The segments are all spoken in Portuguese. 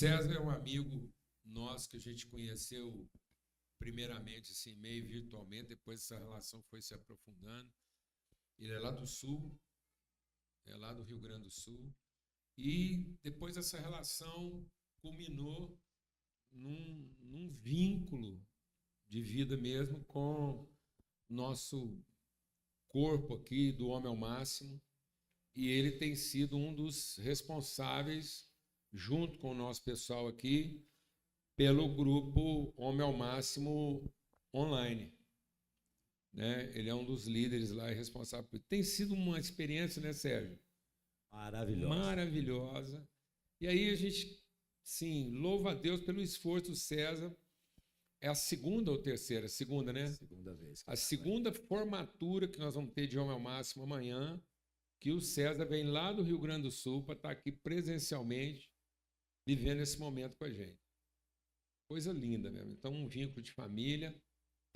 César é um amigo nosso que a gente conheceu primeiramente, assim, meio virtualmente, depois essa relação foi se aprofundando. Ele é lá do Sul, é lá do Rio Grande do Sul, e depois essa relação culminou num vínculo de vida mesmo com nosso corpo aqui do Homem ao Máximo, e ele tem sido um dos responsáveis, junto com o nosso pessoal aqui, pelo grupo Homem ao Máximo online. Né? Ele é um dos líderes lá e responsável por isso. Tem sido uma experiência, né, Sérgio? Maravilhosa. Maravilhosa. E aí a gente, sim, louva a Deus pelo esforço do César. É a segunda ou terceira? Segunda, né? Segunda vez. A segunda formatura que nós vamos ter de Homem ao Máximo amanhã, que o César vem lá do Rio Grande do Sul para estar aqui presencialmente, vivendo esse momento com a gente. Coisa linda mesmo. Então, um vínculo de família.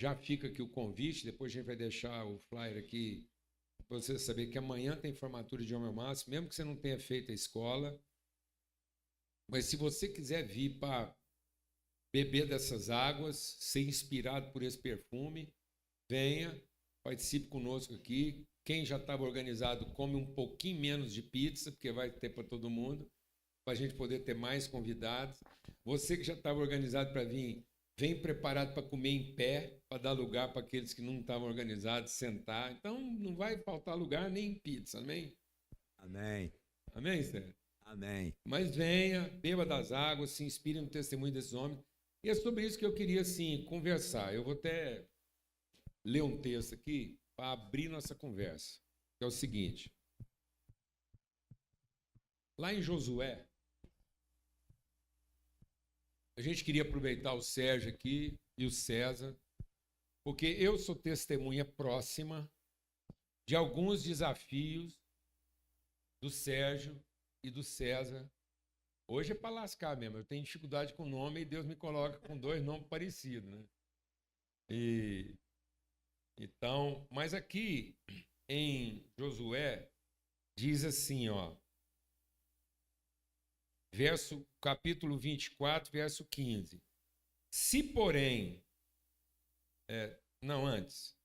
Já fica aqui o convite, depois a gente vai deixar o flyer aqui para você saber que amanhã tem formatura de Homem ao Máximo, mesmo que você não tenha feito a escola. Mas se você quiser vir para beber dessas águas, ser inspirado por esse perfume, venha, participe conosco aqui. Quem já estava organizado, come um pouquinho menos de pizza, porque vai ter para todo mundo, para a gente poder ter mais convidados. Você que já estava organizado para vir, vem preparado para comer em pé, para dar lugar para aqueles que não estavam organizados, sentar. Então, não vai faltar lugar nem em pizza, amém? Amém. Amém, Sérgio? Amém. Mas venha, beba das águas, se inspire no testemunho desses homens. E é sobre isso que eu queria, assim, conversar. Eu vou até ler um texto aqui para abrir nossa conversa, que é o seguinte. Lá em Josué, a gente queria aproveitar o Sérgio aqui e o César, porque eu sou testemunha próxima de alguns desafios do Sérgio e do César. Hoje é para lascar mesmo, eu tenho dificuldade com o nome e Deus me coloca com dois nomes parecidos, né? Então, mas aqui em Josué diz assim, ó, capítulo 24, verso 15. Se, porém, antes,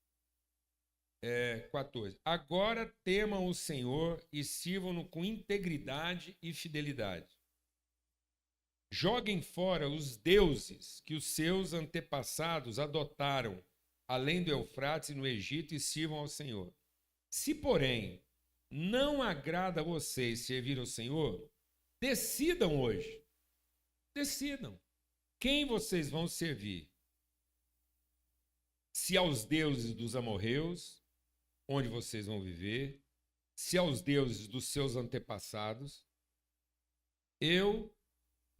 14. Agora temam o Senhor e sirvam-no com integridade e fidelidade. Joguem fora os deuses que os seus antepassados adotaram, além do Eufrates e no Egito, e sirvam ao Senhor. Se, porém, não agrada a vocês servir ao Senhor, decidam hoje. Decidam. Quem vocês vão servir? Se aos deuses dos amorreus, onde vocês vão viver, se aos deuses dos seus antepassados, eu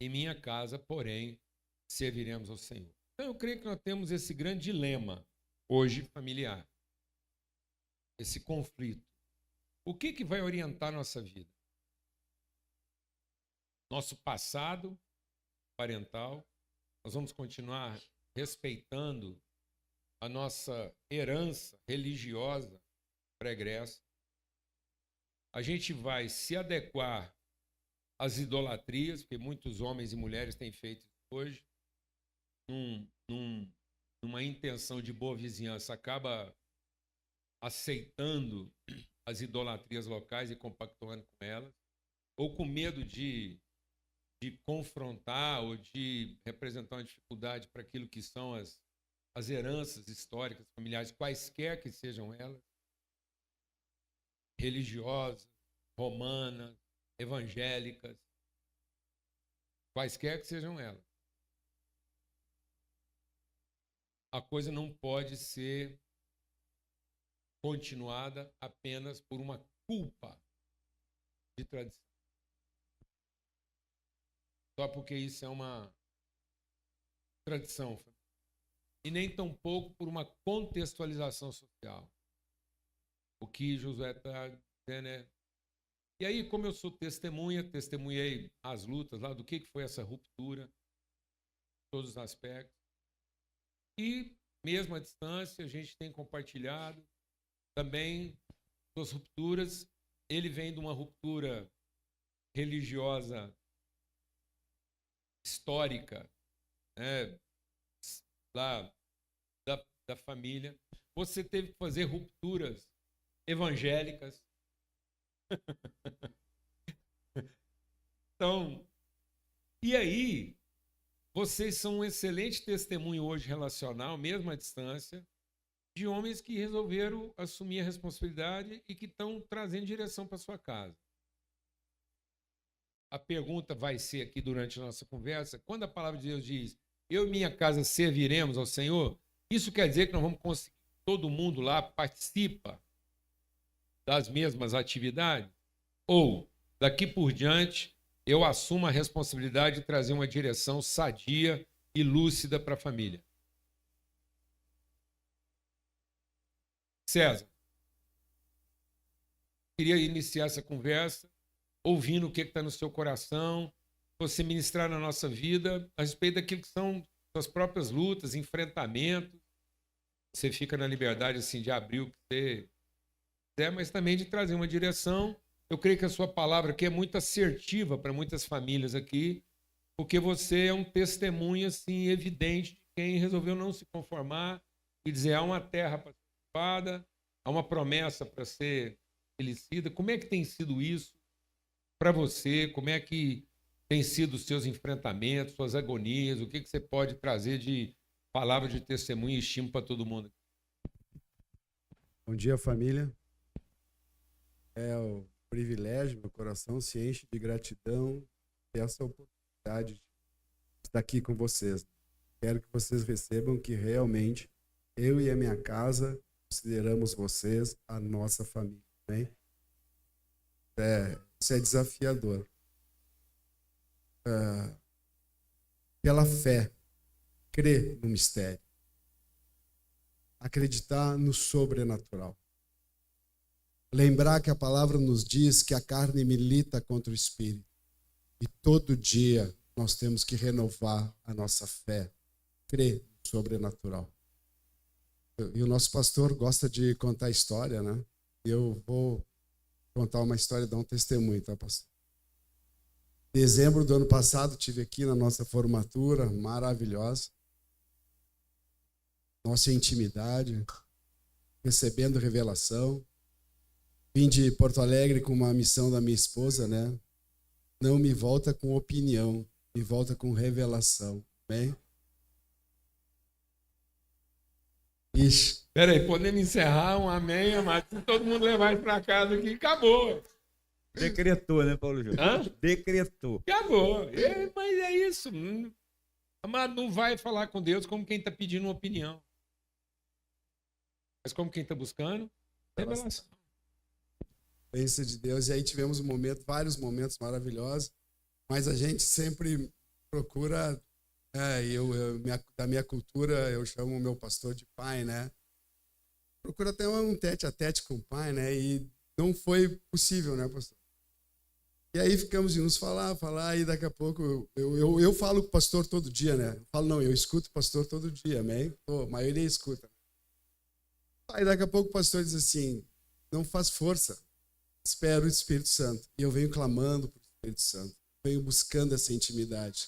e minha casa, porém, serviremos ao Senhor. Então, eu creio que nós temos esse grande dilema hoje familiar, esse conflito. O que vai orientar nossa vida? Nosso passado parental, nós vamos continuar respeitando a nossa herança religiosa pregressa. A gente vai se adequar às idolatrias, porque muitos homens e mulheres têm feito hoje, numa intenção de boa vizinhança, acaba aceitando as idolatrias locais e compactuando com elas, ou com medo de confrontar ou de representar uma dificuldade para aquilo que são as heranças históricas, familiares, quaisquer que sejam elas, religiosas, romanas, evangélicas, quaisquer que sejam elas. A coisa não pode ser continuada apenas por uma culpa de tradição. Só porque isso é uma tradição. E nem tampouco por uma contextualização social. O que Josué está dizendo é... E aí, como eu sou testemunhei as lutas lá, do que foi essa ruptura, todos os aspectos. E, mesmo à distância, a gente tem compartilhado também suas rupturas. Ele vem de uma ruptura religiosa histórica, né, lá da família. Você teve que fazer rupturas evangélicas. Então, e aí, vocês são um excelente testemunho hoje relacional, mesmo à distância, de homens que resolveram assumir a responsabilidade e que estão trazendo direção para sua casa. A pergunta vai ser aqui durante a nossa conversa, quando a palavra de Deus diz, eu e minha casa serviremos ao Senhor, isso quer dizer que nós vamos conseguir, todo mundo lá participa das mesmas atividades? Ou, daqui por diante, eu assumo a responsabilidade de trazer uma direção sadia e lúcida para a família? César, queria iniciar essa conversa ouvindo o que está no seu coração, você ministrar na nossa vida a respeito daquilo que são suas próprias lutas, enfrentamentos. Você fica na liberdade assim, de abrir o que você quiser, mas também de trazer uma direção. Eu creio que a sua palavra aqui é muito assertiva para muitas famílias aqui, porque você é um testemunho assim, evidente de quem resolveu não se conformar e dizer, há uma terra para ser ocupada, há uma promessa para ser estabelecida. Como é que tem sido isso para você? Como é que tem sido os seus enfrentamentos, suas agonias? O que você pode trazer de palavra de testemunho e estímulo para todo mundo? Bom dia, família. É o privilégio, meu coração se enche de gratidão ter essa oportunidade de estar aqui com vocês. Quero que vocês recebam que realmente eu e a minha casa consideramos vocês a nossa família. Bem? Isso é desafiador. Pela fé, crer no mistério. Acreditar no sobrenatural. Lembrar que a palavra nos diz que a carne milita contra o espírito. E todo dia nós temos que renovar a nossa fé. Crer no sobrenatural. E o nosso pastor gosta de contar história, né? E eu vou contar uma história, dar um testemunho, tá, pastor? Dezembro do ano passado, estive aqui na nossa formatura maravilhosa. Nossa intimidade, recebendo revelação. Vim de Porto Alegre com uma missão da minha esposa, né? Não me volta com opinião, me volta com revelação. Bem? Ixi. Peraí, podemos encerrar um amém, amado? Se todo mundo levar isso para casa aqui, acabou. Decretou, né, Paulo Júnior? Hã? Decretou. Acabou. Mas é isso. Amado, não vai falar com Deus como quem está pedindo uma opinião. Mas como quem está buscando revelação. Bênção de Deus. E aí tivemos vários momentos maravilhosos, mas a gente sempre procura, da minha cultura, eu chamo o meu pastor de pai, né? Procura ter um tete-a-tete com o pai, né? E não foi possível, né, pastor? E aí ficamos de uns falar, e daqui a pouco eu falo com o pastor todo dia, né? Eu escuto o pastor todo dia, amém? A maioria escuta. Aí daqui a pouco o pastor diz assim, não faz força, espera o Espírito Santo. E eu venho clamando para o Espírito Santo, venho buscando essa intimidade,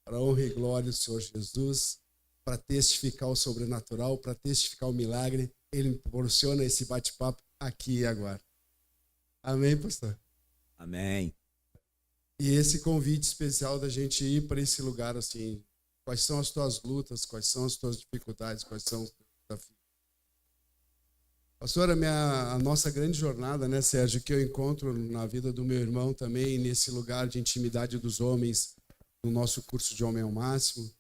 para a honra e glória do Senhor Jesus, para testificar o sobrenatural, para testificar o milagre. Ele me proporciona esse bate-papo aqui e agora. Amém, pastor? Amém. E esse convite especial da gente ir para esse lugar assim, quais são as tuas lutas, quais são as tuas dificuldades, quais são os teus desafios. Pastor, a nossa grande jornada, né, Sérgio, que eu encontro na vida do meu irmão também, nesse lugar de intimidade dos homens, no nosso curso de Homem ao Máximo,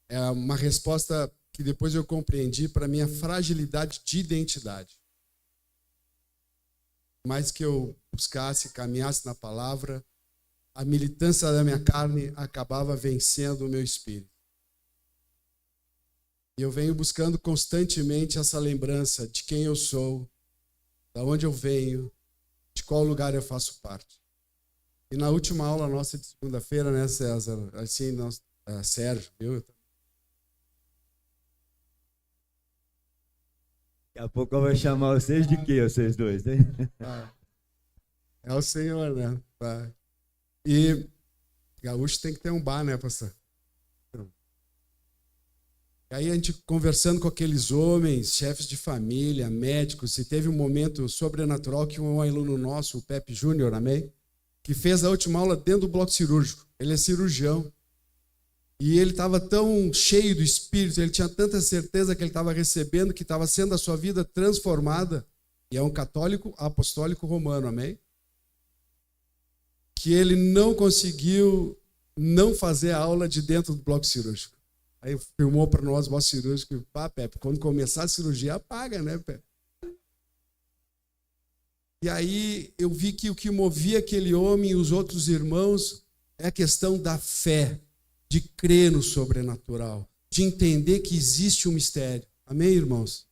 é uma resposta que depois eu compreendi para a minha fragilidade de identidade. Mais que eu buscasse, caminhasse na palavra, a militância da minha carne acabava vencendo o meu espírito. E eu venho buscando constantemente essa lembrança de quem eu sou, de onde eu venho, de qual lugar eu faço parte. E na última aula nossa de segunda-feira, né, César? Assim, Sérgio, viu? Daqui a pouco eu vou chamar vocês de quê, vocês dois, hein? É o Senhor, né? E gaúcho tem que ter um bar, né, pastor? Aí a gente conversando com aqueles homens, chefes de família, médicos, e teve um momento sobrenatural que um aluno nosso, o Pepe Júnior, amém? Que fez a última aula dentro do bloco cirúrgico. Ele é cirurgião. E ele estava tão cheio do Espírito, ele tinha tanta certeza que ele estava recebendo, que estava sendo a sua vida transformada. E é um católico apostólico romano, amém? Que ele não conseguiu não fazer a aula de dentro do bloco cirúrgico. Aí filmou para nós o bloco cirúrgico. Pá, Pepe, quando começar a cirurgia, apaga, né, Pepe? E aí eu vi que o que movia aquele homem e os outros irmãos é a questão da fé, de crer no sobrenatural, de entender que existe um mistério. Amém, irmãos?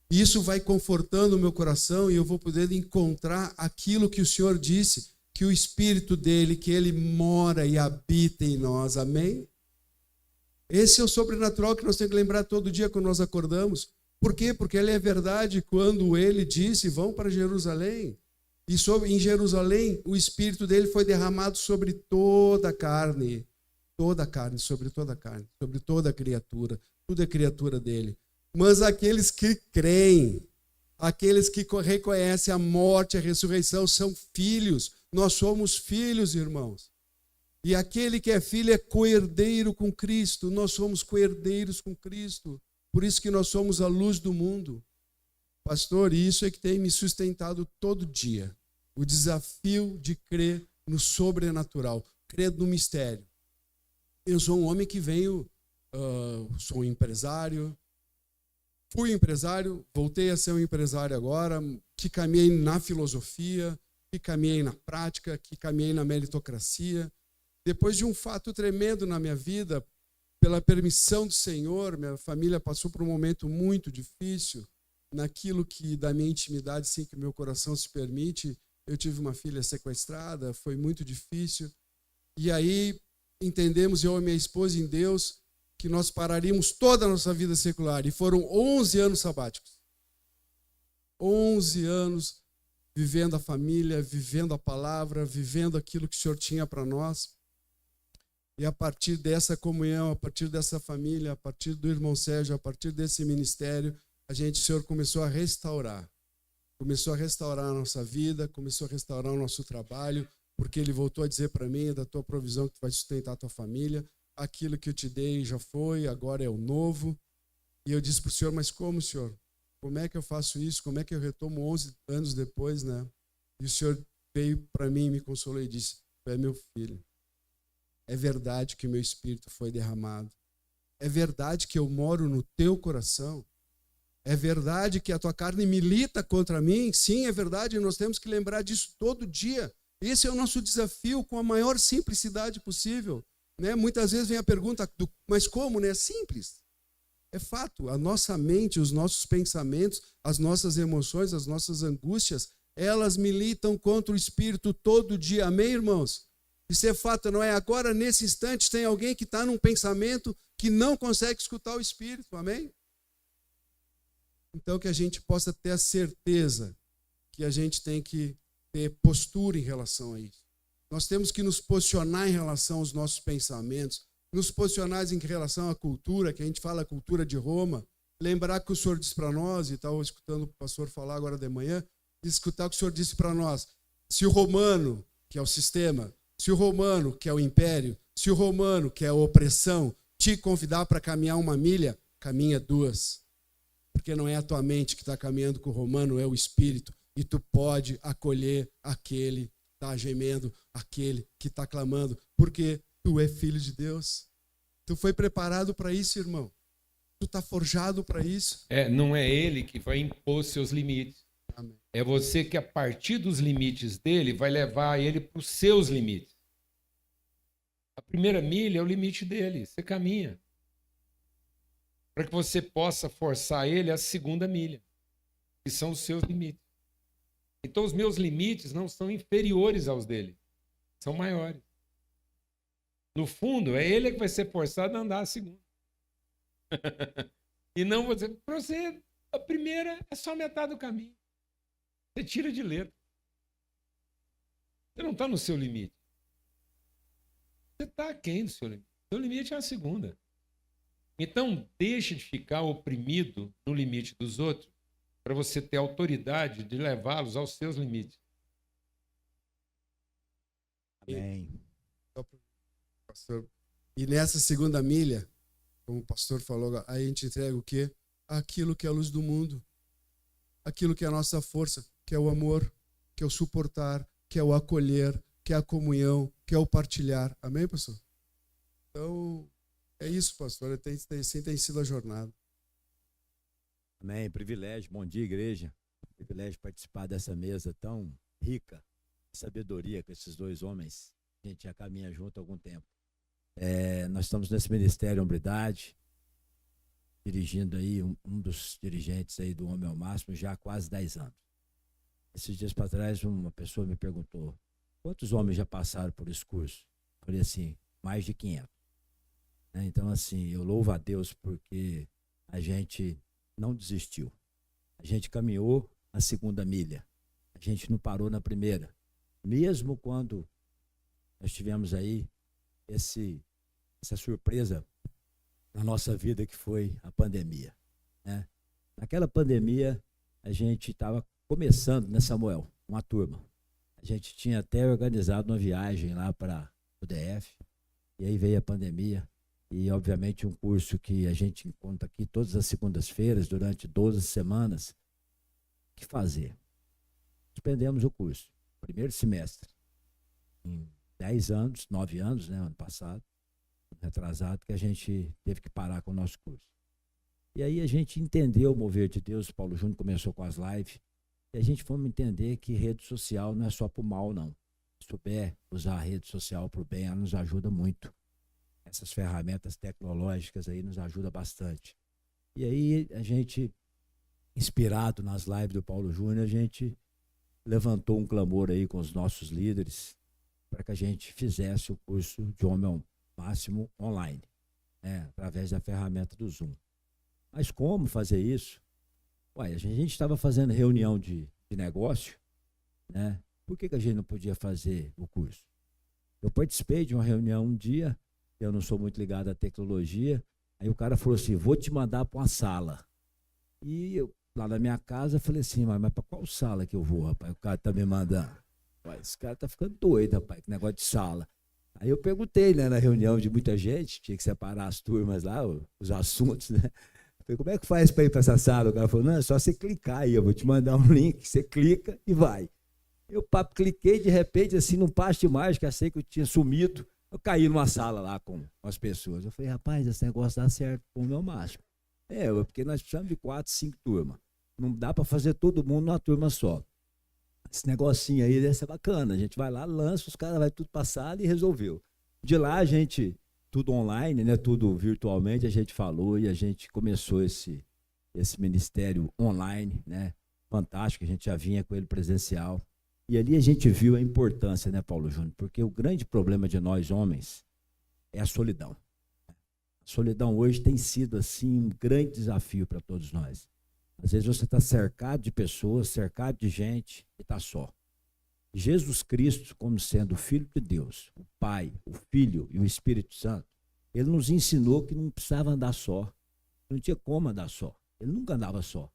E isso vai confortando o meu coração e eu vou poder encontrar aquilo que o Senhor disse, que o Espírito dele, que ele mora e habita em nós. Amém? Esse é o sobrenatural que nós temos que lembrar todo dia quando nós acordamos. Por quê? Porque ele é verdade quando ele disse, vão para Jerusalém. E em Jerusalém, o Espírito dele foi derramado sobre toda a carne. Toda a carne, sobre toda a carne, sobre toda a criatura. Tudo é criatura dele. Mas aqueles que creem, aqueles que reconhecem a morte e a ressurreição, são filhos. Nós somos filhos, irmãos. E aquele que é filho é coerdeiro com Cristo. Nós somos coerdeiros com Cristo. Por isso que nós somos a luz do mundo. Pastor, isso é que tem me sustentado todo dia. O desafio de crer no sobrenatural, crer no mistério. Eu sou um homem que sou um empresário, fui empresário, voltei a ser um empresário agora, que caminhei na filosofia, que caminhei na prática, que caminhei na meritocracia. Depois de um fato tremendo na minha vida, pela permissão do Senhor, minha família passou por um momento muito difícil, naquilo que da minha intimidade, sim, que meu coração se permite. Eu tive uma filha sequestrada, foi muito difícil. E aí entendemos, eu e minha esposa em Deus, que nós pararíamos toda a nossa vida secular. E foram 11 anos sabáticos. 11 anos vivendo a família, vivendo a palavra, vivendo aquilo que o Senhor tinha para nós. E a partir dessa comunhão, a partir dessa família, a partir do irmão Sérgio, a partir desse ministério, o Senhor começou a restaurar. Começou a restaurar a nossa vida, começou a restaurar o nosso trabalho, porque Ele voltou a dizer para mim, da tua provisão que tu vai sustentar a tua família, aquilo que eu te dei já foi, agora é o novo. E eu disse para o Senhor, mas como, Senhor? Como é que eu faço isso? Como é que eu retomo 11 anos depois, né? E o Senhor veio para mim, me consolou e disse, tu é meu filho. É verdade que o meu espírito foi derramado. É verdade que eu moro no teu coração. É verdade que a tua carne milita contra mim. Sim, é verdade, nós temos que lembrar disso todo dia. Esse é o nosso desafio com a maior simplicidade possível. Né? Muitas vezes vem a pergunta, mas como? Né? É simples. É fato, a nossa mente, os nossos pensamentos, as nossas emoções, as nossas angústias, elas militam contra o espírito todo dia. Amém, irmãos? Isso é fato, não é? Agora, nesse instante, tem alguém que está num pensamento que não consegue escutar o Espírito, amém? Então, que a gente possa ter a certeza que a gente tem que ter postura em relação a isso. Nós temos que nos posicionar em relação aos nossos pensamentos, nos posicionar em relação à cultura, que a gente fala a cultura de Roma, lembrar que o Senhor disse para nós, e estava escutando o pastor falar agora de manhã, escutar o que o Senhor disse para nós, se o romano, que é o sistema, se o romano, que é o império, se o romano, que é a opressão, te convidar para caminhar 1 milha, caminha 2. Porque não é a tua mente que está caminhando com o romano, é o espírito. E tu pode acolher aquele que está gemendo, aquele que está clamando, porque tu é filho de Deus. Tu foi preparado para isso, irmão. Tu está forjado para isso. Não é ele que vai impor seus limites. Amém. É você que, a partir dos limites dele, vai levar ele para os seus limites. A primeira milha é o limite dele, você caminha. Para que você possa forçar ele a segunda milha, que são os seus limites. Então, os meus limites não são inferiores aos dele, são maiores. No fundo, é ele que vai ser forçado a andar a segunda. E não você. Para você, a primeira é só metade do caminho. Você tira de letra. Você não está no seu limite. Você está aquém do seu limite. O seu limite é a segunda. Então, deixe de ficar oprimido no limite dos outros para você ter autoridade de levá-los aos seus limites. Amém. Pastor, e nessa segunda milha, como o pastor falou, a gente entrega o quê? Aquilo que é a luz do mundo, aquilo que é a nossa força, que é o amor, que é o suportar, que é o acolher, que é a comunhão, que é o partilhar. Amém, pastor? Então, é isso, pastor. Assim tem sido a jornada. Amém. Privilégio. Bom dia, igreja. Privilégio participar dessa mesa tão rica de sabedoria com esses dois homens. A gente já caminha junto há algum tempo. Nós estamos nesse Ministério Hombridade, dirigindo aí um dos dirigentes aí do Homem ao Máximo já há quase 10 anos. Esses dias para trás, uma pessoa me perguntou: quantos homens já passaram por esse curso? Eu falei assim: mais de 500. Então, assim, eu louvo a Deus porque a gente não desistiu. A gente caminhou a segunda milha. A gente não parou na primeira. Mesmo quando nós tivemos aí essa surpresa na nossa vida que foi a pandemia, né? Naquela pandemia, a gente estava começando, né, Samuel? Uma turma. A gente tinha até organizado uma viagem lá para o DF, e aí veio a pandemia, e obviamente um curso que a gente encontra aqui todas as segundas-feiras, durante 12 semanas. O que fazer? Suspendemos o curso, primeiro semestre, em 10 anos, 9 anos, né, ano passado, retrasado, que a gente teve que parar com o nosso curso. E aí a gente entendeu o mover de Deus. O Paulo Júnior começou com as lives, e a gente fomos entender que rede social não é só para o mal, não. Se souber usar a rede social para o bem, ela nos ajuda muito. Essas ferramentas tecnológicas aí nos ajudam bastante. E aí a gente, inspirado nas lives do Paulo Júnior, a gente levantou um clamor aí com os nossos líderes para que a gente fizesse o curso de Homem ao Máximo online, né, através da ferramenta do Zoom. Mas como fazer isso? Ué, a gente estava fazendo reunião de negócio, né? Por que a gente não podia fazer o curso? Eu participei de uma reunião um dia, eu não sou muito ligado à tecnologia, aí o cara falou assim: vou te mandar para uma sala. E eu, lá na minha casa, falei assim: mas para qual sala que eu vou, rapaz? O cara tá me mandando. Ué, esse cara tá ficando doido, rapaz, que negócio de sala. Aí eu perguntei, né, na reunião de muita gente, tinha que separar as turmas lá, os assuntos, né? Falei: como é que faz para ir para essa sala? O cara falou: não, é só você clicar aí, eu vou te mandar um link, você clica e vai. Eu cliquei, de repente, assim, num passe de mágica, achei que eu tinha sumido. Eu caí numa sala lá com as pessoas. Eu falei: rapaz, esse negócio dá certo com o meu máximo. Porque nós precisamos de 4, 5 turmas. Não dá para fazer todo mundo numa turma só. Esse negocinho aí deve ser bacana. A gente vai lá, lança, os caras vai tudo para a sala e resolveu. De lá a gente, tudo online, né, tudo virtualmente, a gente falou e a gente começou esse ministério online, né, fantástico. A gente já vinha com ele presencial. E ali a gente viu a importância, né, Paulo Júnior? Porque o grande problema de nós homens é a solidão. A solidão hoje tem sido, assim, um grande desafio para todos nós. Às vezes você está cercado de pessoas, cercado de gente e está só. Jesus Cristo, como sendo o Filho de Deus, o Pai, o Filho e o Espírito Santo, ele nos ensinou que não precisava andar só. Não tinha como andar só. Ele nunca andava só.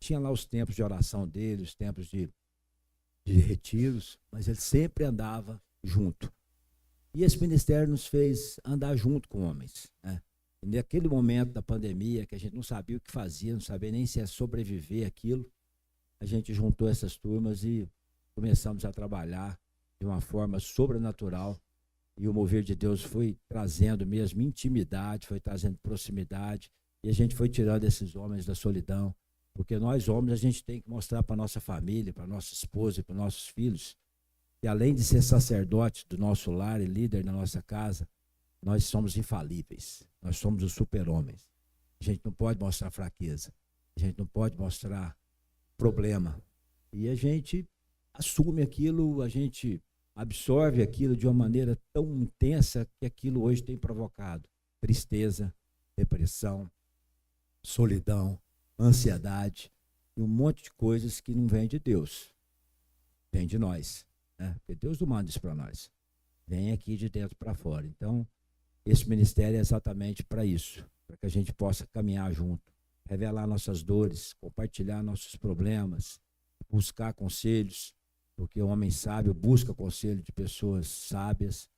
Tinha lá os tempos de oração dele, os tempos de retiros, mas ele sempre andava junto. E esse ministério nos fez andar junto com homens, né? E naquele momento da pandemia, que a gente não sabia o que fazia, não sabia nem se ia sobreviver aquilo, a gente juntou essas turmas e começamos a trabalhar de uma forma sobrenatural. E o mover de Deus foi trazendo mesmo intimidade, foi trazendo proximidade, e a gente foi tirando esses homens da solidão. Porque nós, homens, a gente tem que mostrar para a nossa família, para a nossa esposa e para os nossos filhos, que além de ser sacerdote do nosso lar e líder da nossa casa, nós somos infalíveis. Nós somos os super-homens. A gente não pode mostrar fraqueza. A gente não pode mostrar problema. E a gente assume aquilo, a gente absorve aquilo de uma maneira tão intensa que aquilo hoje tem provocado tristeza, depressão, solidão, ansiedade e um monte de coisas que não vem de Deus, vem de nós, né? Porque Deus não manda isso para nós, vem aqui de dentro para fora. Então, esse ministério é exatamente para isso, para que a gente possa caminhar junto, revelar nossas dores, compartilhar nossos problemas, buscar conselhos, porque o homem sábio busca conselho de pessoas sábias,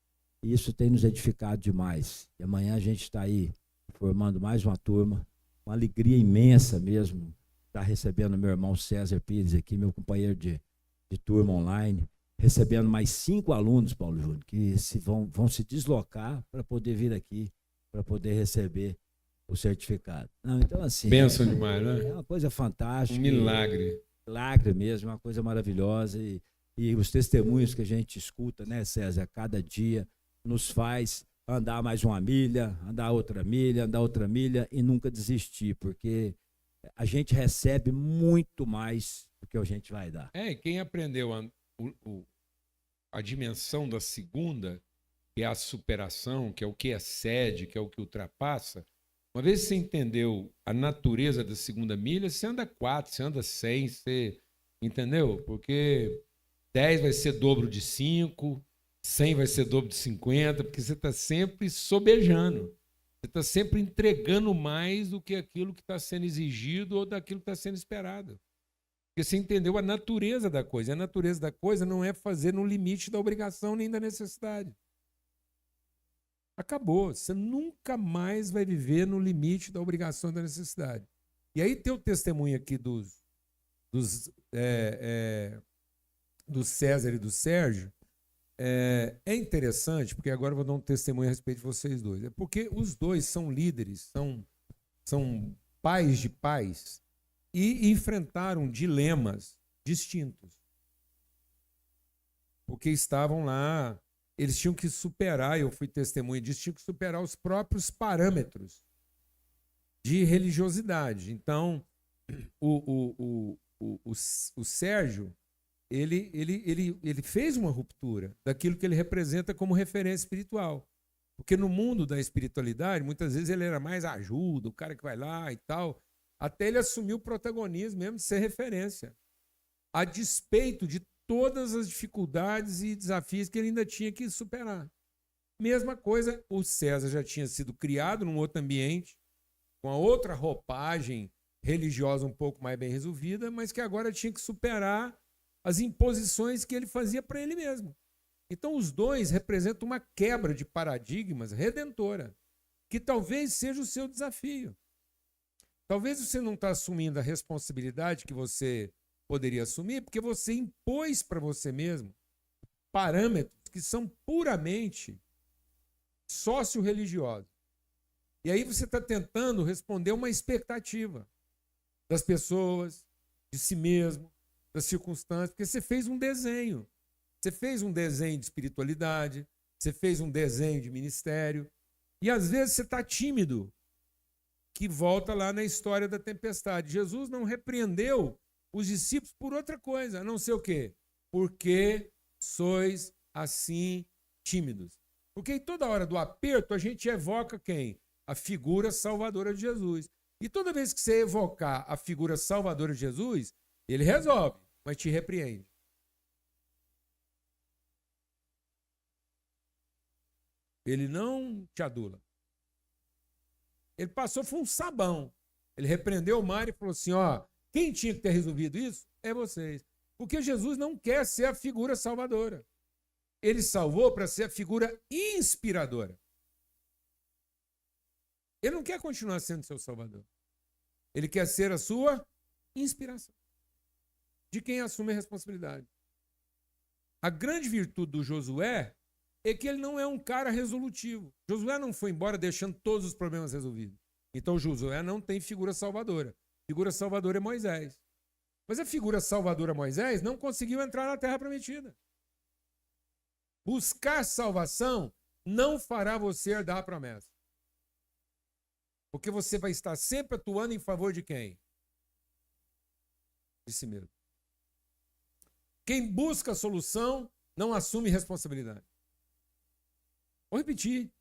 e isso tem nos edificado demais. E amanhã a gente está aí formando mais uma turma, uma alegria imensa mesmo, estar recebendo meu irmão César Pires aqui, meu companheiro de turma online, recebendo mais 5 alunos, Paulo Júnior, que vão se deslocar para poder vir aqui, para poder receber o certificado. Não, então, assim, Bênção demais, né? é uma coisa fantástica. Um milagre. Milagre mesmo, uma coisa maravilhosa. E os testemunhos que a gente escuta, né, César, a cada dia, nos faz andar mais uma milha, andar outra milha e nunca desistir, porque a gente recebe muito mais do que a gente vai dar. E quem aprendeu a dimensão da segunda, que é a superação, que é o que excede, que é o que ultrapassa, uma vez que você entendeu a natureza da segunda milha, você anda 4, você anda 100, você entendeu? Porque 10 vai ser dobro de 5, 100 vai ser dobro de 50, porque você está sempre sobejando. Você está sempre entregando mais do que aquilo que está sendo exigido ou daquilo que está sendo esperado. Porque você entendeu a natureza da coisa. E a natureza da coisa não é fazer no limite da obrigação nem da necessidade. Acabou. Você nunca mais vai viver no limite da obrigação e da necessidade. E aí tem o testemunho aqui do César e do Sérgio. É interessante, porque agora eu vou dar um testemunho a respeito de vocês dois. É porque os dois são líderes, são pais de pais e enfrentaram dilemas distintos. Porque estavam lá, eles tinham que superar, eu fui testemunha disso, tinham que superar os próprios parâmetros de religiosidade. Então, o Sérgio, ele fez uma ruptura daquilo que ele representa como referência espiritual. Porque no mundo da espiritualidade, muitas vezes ele era mais ajuda, o cara que vai lá e tal, até ele assumir o protagonismo mesmo de ser referência, a despeito de todas as dificuldades e desafios que ele ainda tinha que superar. Mesma coisa, o César já tinha sido criado num outro ambiente, com a outra roupagem religiosa um pouco mais bem resolvida, mas que agora tinha que superar as imposições que ele fazia para ele mesmo. Então, os dois representam uma quebra de paradigmas redentora, que talvez seja o seu desafio. Talvez você não está assumindo a responsabilidade que você poderia assumir, porque você impôs para você mesmo parâmetros que são puramente sócio-religiosos. E aí você está tentando responder uma expectativa das pessoas, de si mesmo, das circunstâncias, porque você fez um desenho. Você fez um desenho de espiritualidade, você fez um desenho de ministério, e às vezes você está tímido, que volta lá na história da tempestade. Jesus não repreendeu os discípulos por outra coisa, a não ser o quê? Porque sois assim tímidos. Porque em toda hora do aperto a gente evoca quem? A figura salvadora de Jesus. E toda vez que você evocar a figura salvadora de Jesus, ele resolve, mas te repreende. Ele não te adula. Ele passou, foi um sabão. Ele repreendeu o mar e falou assim, ó, quem tinha que ter resolvido isso é vocês. Porque Jesus não quer ser a figura salvadora. Ele salvou para ser a figura inspiradora. Ele não quer continuar sendo seu salvador. Ele quer ser a sua inspiração. De quem assume a responsabilidade. A grande virtude do Josué é que ele não é um cara resolutivo. Josué não foi embora deixando todos os problemas resolvidos. Então Josué não tem figura salvadora. Figura salvadora é Moisés. Mas a figura salvadora Moisés não conseguiu entrar na terra prometida. Buscar salvação não fará você herdar a promessa. Porque você vai estar sempre atuando em favor de quem? De si mesmo. Quem busca a solução não assume responsabilidade. Vou repetir.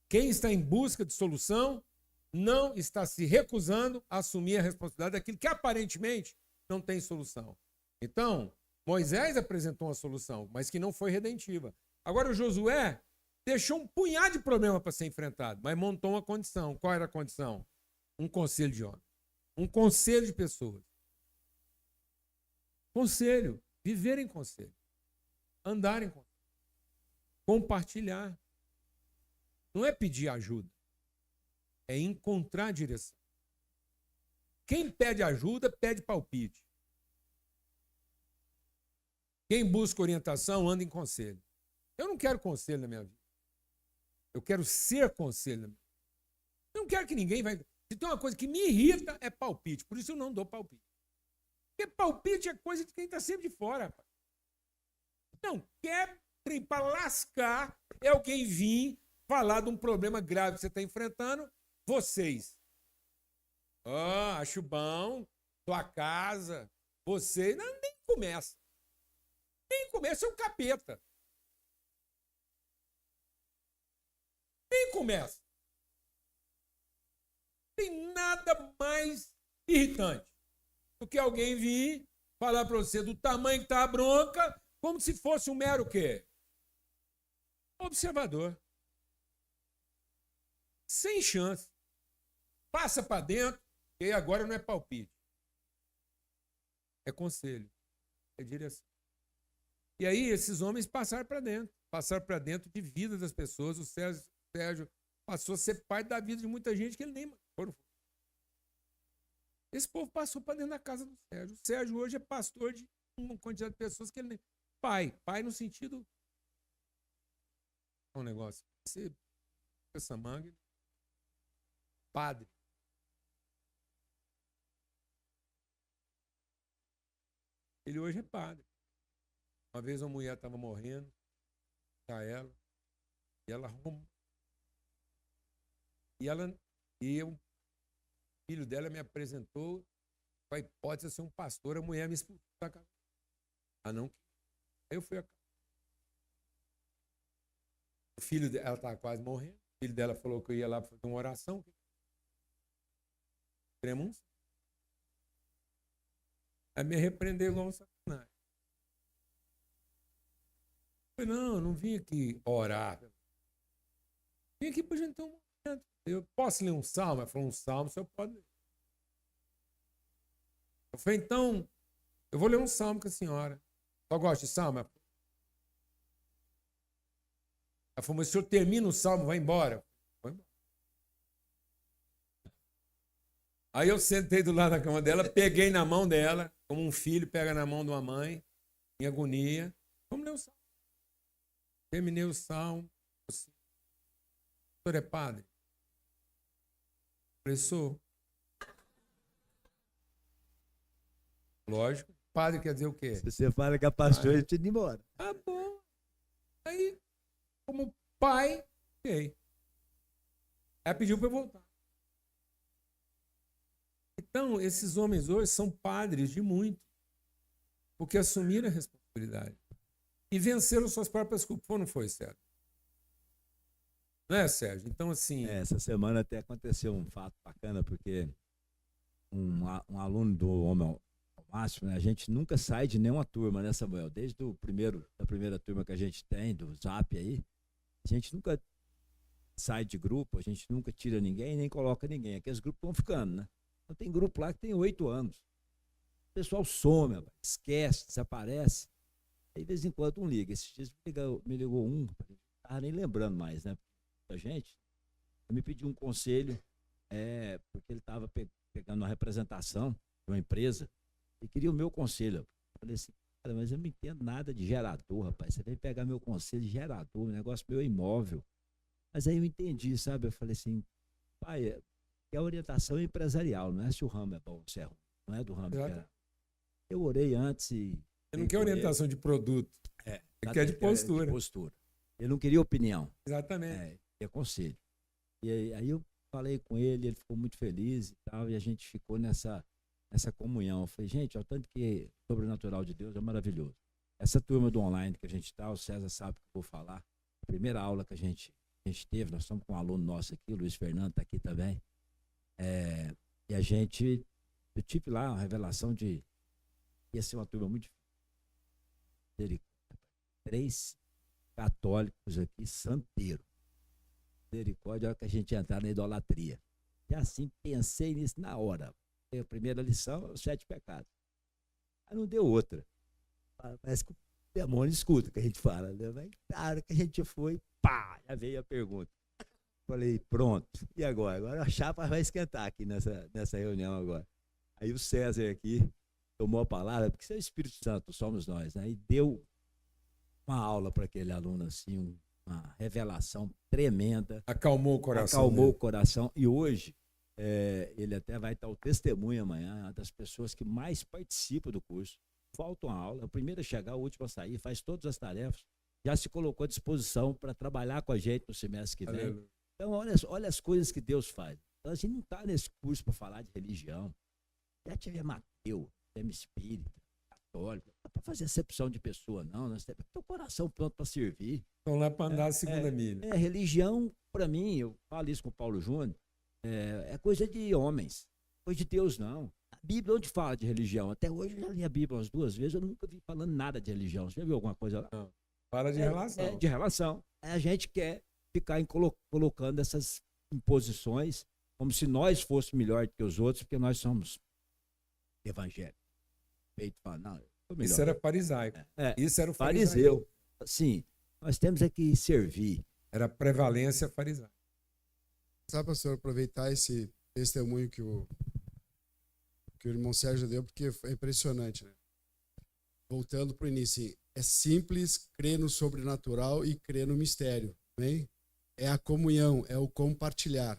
Quem está em busca de solução não está se recusando a assumir a responsabilidade daquilo que aparentemente não tem solução. Então, Moisés apresentou uma solução, mas que não foi redentiva. Agora o Josué, deixou um punhado de problema para ser enfrentado, mas montou uma condição. Qual era a condição? Um conselho de homens. Um conselho de pessoas. Conselho. Viver em conselho. Andar em conselho. Compartilhar. Não é pedir ajuda. É encontrar direção. Quem pede ajuda, pede palpite. Quem busca orientação, anda em conselho. Eu não quero conselho na minha vida. Eu quero ser conselho na minha vida. Eu não quero que ninguém vai... Se tem uma coisa que me irrita, é palpite. Por isso eu não dou palpite. Porque palpite é coisa de quem está sempre de fora, rapaz. Não, quer para lascar é alguém vir falar de um problema grave que você está enfrentando, vocês. Acho bom, tua casa, vocês. Não, nem começa. Nem começa, é um capeta. Nem começa. Tem nada mais irritante do que alguém vir falar para você do tamanho que tá a bronca, como se fosse um mero quê? Observador. Sem chance. Passa para dentro, e agora não é palpite. É conselho. É direção. E aí esses homens passaram para dentro. Passaram para dentro de vida das pessoas. O Sérgio passou a ser parte da vida de muita gente que ele nem... Esse povo passou para dentro da casa do Sérgio. O Sérgio hoje é pastor de uma quantidade de pessoas que ele nem... Pai no sentido... É um negócio. Você... Essa manga... Padre. Ele hoje é padre. Uma vez uma mulher estava morrendo, para ela, e ela arrumou. E o filho dela me apresentou com a hipótese de ser um pastor, a mulher me expulsou da casa. Não. Aí eu fui a casa. O filho dela, ela estava quase morrendo. O filho dela falou que eu ia lá fazer uma oração. Cremos. Aí me repreendeu igual um sacanagem. Eu falei, não, eu não vim aqui orar. Vim aqui para a gente ter um momento. Eu posso ler um salmo? Ela falou, um salmo, o senhor pode ler. Eu falei, então, eu vou ler um salmo com a senhora. Só gosta de salmo? Ela falou, mas o senhor termina o salmo, vai embora. Vai embora. Aí eu sentei do lado da cama dela, peguei na mão dela, como um filho pega na mão de uma mãe, em agonia. Vamos ler o salmo. Terminei o salmo. Assim, o senhor é padre? Eu falei, sou. Lógico. Padre quer dizer o quê? Se você fala que é pastor, ele te indo embora. Ah, bom. Aí, como pai, fiquei. Aí pediu para eu voltar. Então, esses homens hoje são padres de muito, porque assumiram a responsabilidade e venceram suas próprias culpas. Ou não foi, Sérgio? Não é, Sérgio? Então, assim... Essa semana até aconteceu um fato bacana, porque um aluno do Homem ao Máximo, né, a gente nunca sai de nenhuma turma, né, Samuel? Desde da primeira turma que a gente tem, do Zap aí, a gente nunca sai de grupo, a gente nunca tira ninguém, nem coloca ninguém. Aqueles grupos estão ficando, né? Então tem grupo lá que tem 8 anos. O pessoal some, esquece, desaparece. Aí de vez em quando um liga. Esses dias me ligou um, não estava nem lembrando mais, né? A gente me pediu um conselho, porque ele estava pegando uma representação de uma empresa e queria o meu conselho. Eu falei assim, cara, mas eu não entendo nada de gerador, rapaz. Você vem pegar meu conselho de gerador, um negócio meu imóvel. Mas aí eu entendi, sabe? Eu falei assim, pai, é a orientação empresarial, não é se o ramo é bom ou se é ruim, não é do ramo que é. Eu orei antes e... Ele não quer orientação de produto, ele quer de postura. Ele não queria opinião. Exatamente. É conselho. E aí eu falei com ele, ele ficou muito feliz e tal, e a gente ficou nessa comunhão. Eu falei, gente, o tanto que o sobrenatural de Deus é maravilhoso. Essa turma do online que a gente está, o César sabe o que eu vou falar. A primeira aula que a gente teve, nós estamos com um aluno nosso aqui, o Luiz Fernando está aqui também. E eu tive lá a revelação de que ia ser uma turma muito difícil. católicos aqui, santeiro. Misericórdia, a hora que a gente entrar na idolatria. E assim, pensei nisso na hora. A primeira lição, os 7 pecados. Aí não deu outra. Parece que o demônio escuta o que a gente fala, né? Mas na hora que a gente foi, pá, já veio a pergunta. Falei, pronto. E agora? Agora a chapa vai esquentar aqui nessa reunião agora. Aí o César aqui tomou a palavra, porque isso é o Espírito Santo, somos nós, né? E deu uma aula para aquele aluno, assim, uma revelação tremenda. Acalmou o coração. Acalmou o coração. E hoje, ele até vai estar o testemunho amanhã, uma das pessoas que mais participam do curso. Falta uma aula, o primeiro a chegar, o último a sair, faz todas as tarefas, já se colocou à disposição para trabalhar com a gente no semestre que vem. Aleluia. Então, olha as coisas que Deus faz. Então, a gente não está nesse curso para falar de religião. Já tiver ateu, tiver espírita, católico, não é para fazer acepção de pessoa, não. Nós temos que ter o coração pronto para servir. Estão lá para andar a segunda milha. Religião, para mim, eu falo isso com o Paulo Júnior, é coisa de homens, coisa de Deus, não. A Bíblia, onde fala de religião? Até hoje eu já li a Bíblia umas 2 vezes, eu nunca vi falando nada de religião. Você já viu alguma coisa lá? Não. Fala de relação. De relação. A gente quer ficar colocando essas imposições como se nós fôssemos melhor do que os outros, porque nós somos evangélicos. Feito falar, não, eu sou melhor. Isso era farisaico. Isso era o fariseu. Sim, nós temos é que servir. Era prevalência farisaica. Sabe, pastor, aproveitar esse testemunho que o irmão Sérgio deu, porque é impressionante, né? Voltando para o início, é simples crer no sobrenatural e crer no mistério, bem? É a comunhão, é o compartilhar.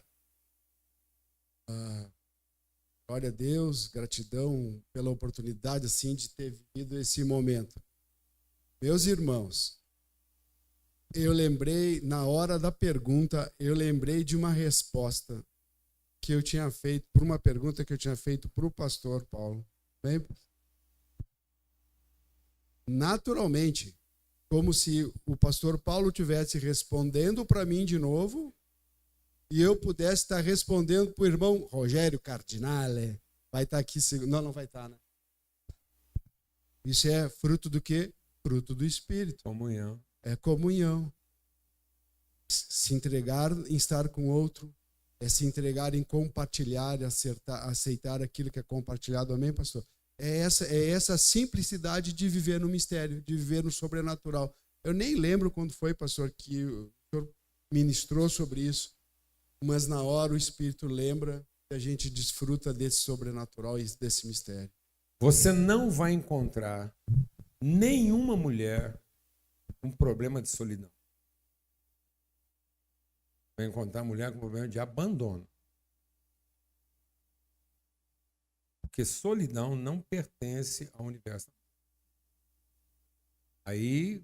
Glória a Deus, gratidão pela oportunidade assim de ter vivido esse momento. Meus irmãos, eu lembrei, na hora da pergunta, eu lembrei de uma resposta que eu tinha feito, por uma pergunta que eu tinha feito para o pastor Paulo. Bem, naturalmente, como se o pastor Paulo estivesse respondendo para mim de novo e eu pudesse estar respondendo para o irmão Rogério Cardinale. Vai estar aqui, não vai estar, né? Isso é fruto do quê? Fruto do Espírito. Comunhão. É comunhão. Se entregar em estar com o outro, é se entregar em compartilhar, aceitar aquilo que é compartilhado. Amém, pastor? É essa simplicidade de viver no mistério, de viver no sobrenatural. Eu nem lembro quando foi, pastor, que o senhor ministrou sobre isso, mas na hora o Espírito lembra que a gente desfruta desse sobrenatural e desse mistério. Você não vai encontrar nenhuma mulher com problema de solidão. Vai encontrar mulher com problema de abandono. Porque solidão não pertence ao universo. Aí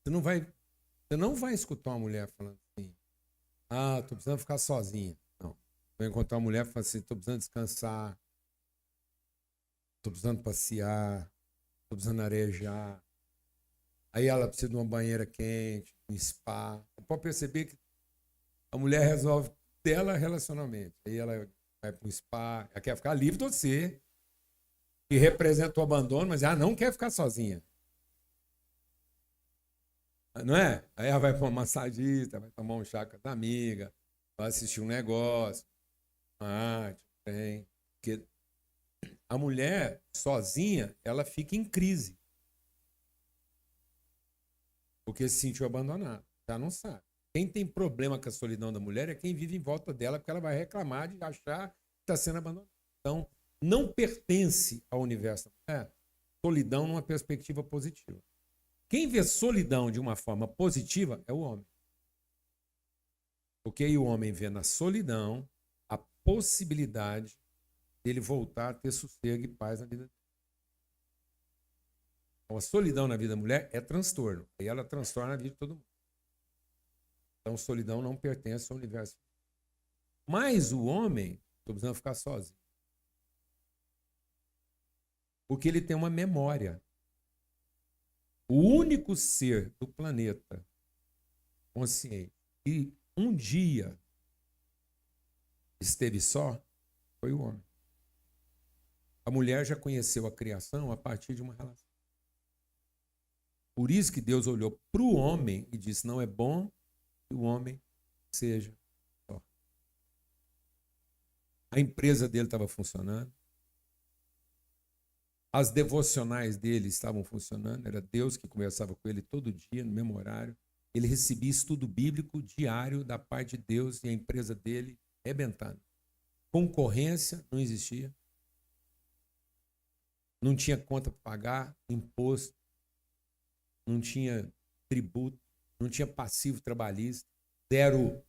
você não vai escutar uma mulher falando assim: ah, tô precisando ficar sozinha. Não. Vai encontrar uma mulher falando assim: tô precisando descansar, tô precisando passear, tô precisando arejar. Aí ela precisa de uma banheira quente, um spa. Você pode perceber que a mulher resolve dela relacionamento. Aí ela vai para um spa, ela quer ficar livre de você, que representa o abandono, mas ela não quer ficar sozinha. Não é? Aí ela vai para uma massagista, vai tomar um chá com a amiga, vai assistir um negócio. Tem. Porque a mulher sozinha, ela fica em crise. Porque se sentiu abandonada. Já não sabe. Quem tem problema com a solidão da mulher é quem vive em volta dela, porque ela vai reclamar de achar que está sendo abandonada. Então, não pertence ao universo da mulher solidão numa perspectiva positiva. Quem vê solidão de uma forma positiva é o homem. Porque aí o homem vê na solidão a possibilidade dele voltar a ter sossego e paz na vida dele. Então, a solidão na vida da mulher é transtorno. E ela transtorna a vida de todo mundo. Então, solidão não pertence ao universo. Mas o homem, estou precisando ficar sozinho. Porque ele tem uma memória. O único ser do planeta consciente que um dia esteve só foi o homem. A mulher já conheceu a criação a partir de uma relação. Por isso que Deus olhou para o homem e disse, não é bom que o homem seja só. A empresa dele estava funcionando. As devocionais dele estavam funcionando. Era Deus que conversava com ele todo dia, no mesmo horário. Ele recebia estudo bíblico diário da parte de Deus e a empresa dele arrebentando. Concorrência não existia. Não tinha conta para pagar, imposto. Não tinha tributo. Não tinha passivo trabalhista. Zero.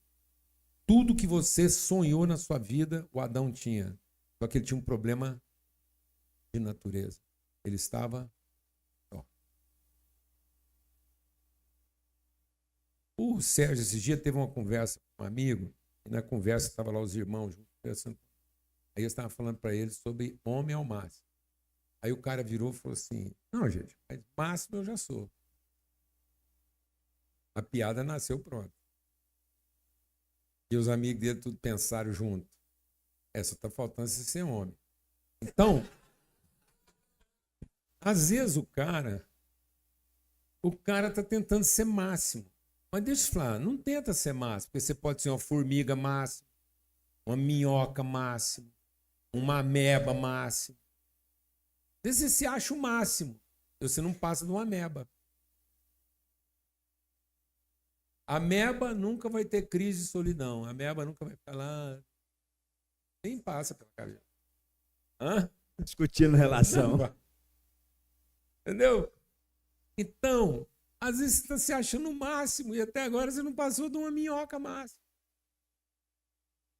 Tudo que você sonhou na sua vida, o Adão tinha. Só que ele tinha um problema de natureza. Ele estava só. O Sérgio, esses dias, teve uma conversa com um amigo, e na conversa estavam lá os irmãos juntos, conversando. Aí eu estava falando para eles sobre homem ao máximo. Aí o cara virou e falou assim, não, gente, mas máximo eu já sou. A piada nasceu pronto. E os amigos dele tudo pensaram junto. Só está faltando você ser homem. Então, às vezes o cara está tentando ser máximo. Mas deixa eu falar, não tenta ser máximo, porque você pode ser uma formiga máxima, uma minhoca máxima, uma ameba máxima. Às vezes você se acha o máximo, você não passa de uma ameba. A ameba nunca vai ter crise de solidão. A ameba nunca vai ficar lá. Nem passa pela cabeça. Hã? Discutindo relação. Não, entendeu? Então, às vezes você está se achando o máximo e até agora você não passou de uma minhoca máxima.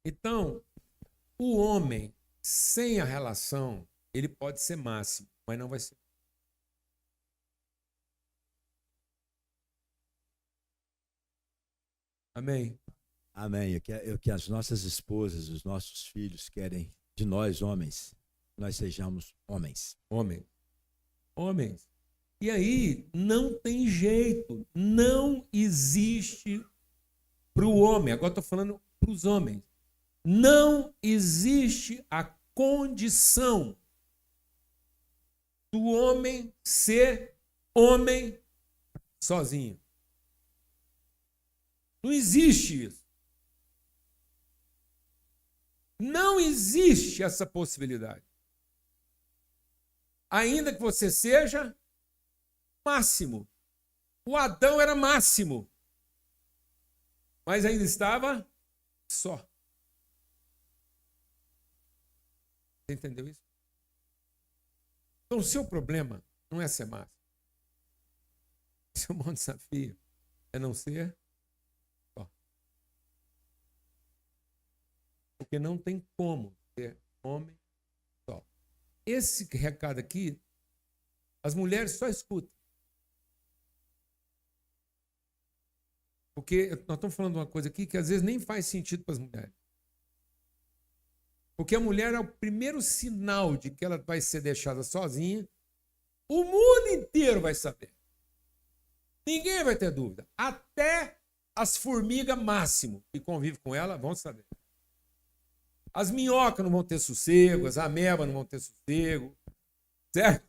Então, o homem, sem a relação, ele pode ser máximo, mas não vai ser. Amém? Amém. O que as nossas esposas, os nossos filhos querem de nós, homens, nós sejamos homens. Homem. Homens. E aí, não tem jeito. Não existe para o homem. Agora estou falando para os homens. Não existe a condição do homem ser homem sozinho. Não existe isso. Não existe essa possibilidade. Ainda que você seja máximo. O Adão era máximo, mas ainda estava só. Você entendeu isso? Então, o seu problema não é ser máximo. O seu maior desafio é não ser só. Porque não tem como ser homem só. Esse recado aqui, as mulheres só escutam. Porque nós estamos falando de uma coisa aqui que às vezes nem faz sentido para as mulheres. Porque a mulher é o primeiro sinal de que ela vai ser deixada sozinha. O mundo inteiro vai saber. Ninguém vai ter dúvida. Até as formigas máximo que convivem com ela vão saber. As minhocas não vão ter sossego, as amebas não vão ter sossego. Certo?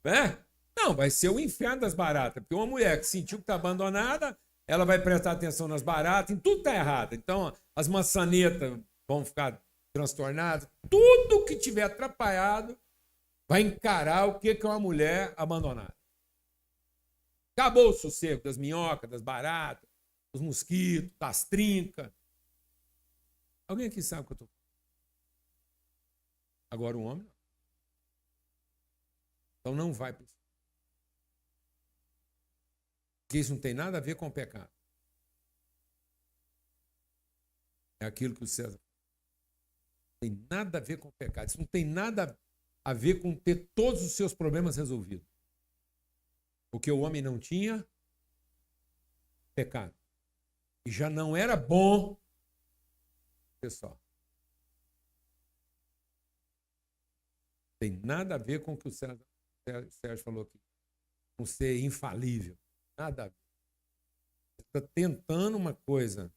Né? Não, vai ser o inferno das baratas. Porque uma mulher que sentiu que está abandonada, ela vai prestar atenção nas baratas, em tudo está errado. Então, as maçanetas vão ficar transtornadas. Tudo que tiver atrapalhado vai encarar o que é uma mulher abandonada. Acabou o sossego das minhocas, das baratas, dos mosquitos, das trincas. Alguém aqui sabe o que eu estou falando? Agora o homem não. Então não vai para isso. Porque isso não tem nada a ver com o pecado. É aquilo que o César falou. Não tem nada a ver com o pecado. Isso não tem nada a ver com ter todos os seus problemas resolvidos. Porque o homem não tinha pecado. E já não era bom ser só. Tem nada a ver com o que o Sérgio falou aqui. Com ser infalível. Nada a ver. Você está tentando uma coisa,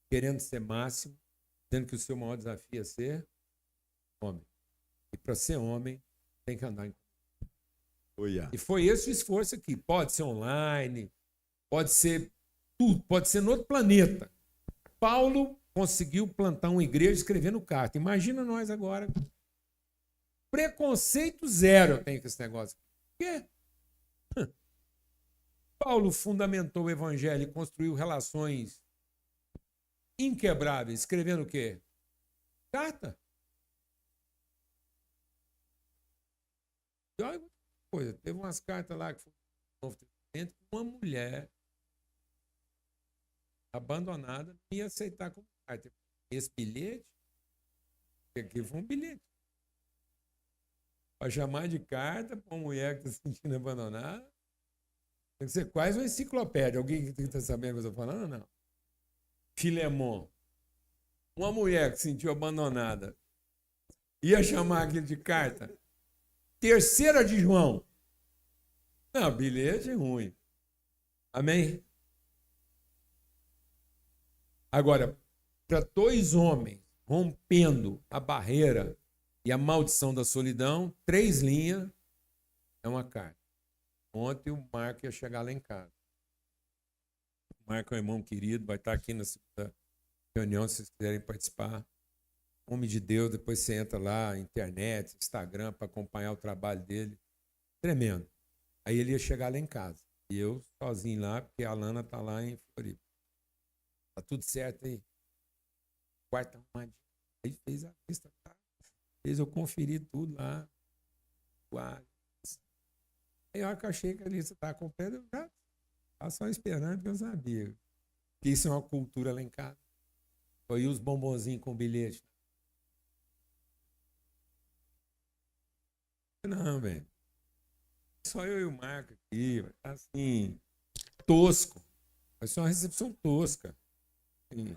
querendo ser máximo, sendo que o seu maior desafio é ser homem. E para ser homem, tem que andar em. Olha. E foi esse o esforço aqui. Pode ser online, pode ser tudo, pode ser no outro planeta. Paulo conseguiu plantar uma igreja escrevendo carta. Imagina nós agora. Preconceito zero eu tenho com esse negócio. Por quê? Paulo fundamentou o evangelho e construiu relações inquebráveis, escrevendo o quê? Carta. E olha outra coisa, teve umas cartas lá que foram no Novo Testamento, uma mulher abandonada não ia aceitar como carta. Esse bilhete, aqui foi um bilhete. Para chamar de carta para uma mulher que está se sentindo abandonada, tem que ser quase uma enciclopédia. Alguém que está sabendo o que eu estou falando ou não? Filemon. Uma mulher que se sentiu abandonada ia chamar aquilo de carta. Terceira de João. Não, bilhete é ruim. Amém? Agora, para dois homens rompendo a barreira e a maldição da solidão, 3 linhas é uma carta. Ontem o Marco ia chegar lá em casa. O Marco é um irmão querido, vai estar aqui na segunda reunião, se vocês quiserem participar. Homem de Deus, depois você entra lá, internet, Instagram, para acompanhar o trabalho dele. Tremendo. Aí ele ia chegar lá em casa. E eu sozinho lá, porque a Lana está lá em Floripa. Tá tudo certo aí. Quarto arrumadinho. Aí fez a lista, tá? Fez eu conferir tudo lá. Aí a hora que eu achei que a lista estava completa, eu já estava só esperando, porque eu sabia que isso é uma cultura lá em casa. Foi os bombonzinhos com bilhete. Não, velho. Só eu e o Marco aqui, assim, tosco. Vai ser uma recepção tosca. Assim,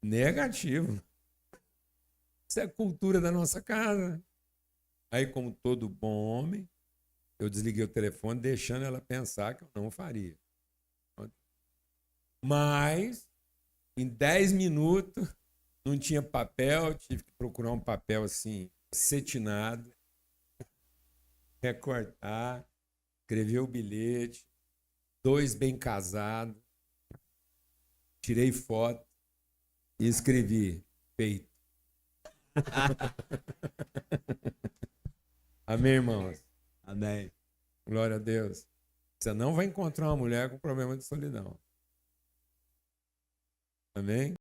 negativo. Isso é a cultura da nossa casa. Aí, como todo bom homem, eu desliguei o telefone, deixando ela pensar que eu não faria. Mas, em 10 minutos, não tinha papel, tive que procurar um papel assim, cetinado, recortar, escrever o bilhete, 2 bem casados, tirei foto e escrevi feito. Amém, irmãos? Amém. Glória a Deus. Você não vai encontrar uma mulher com problema de solidão. Amém?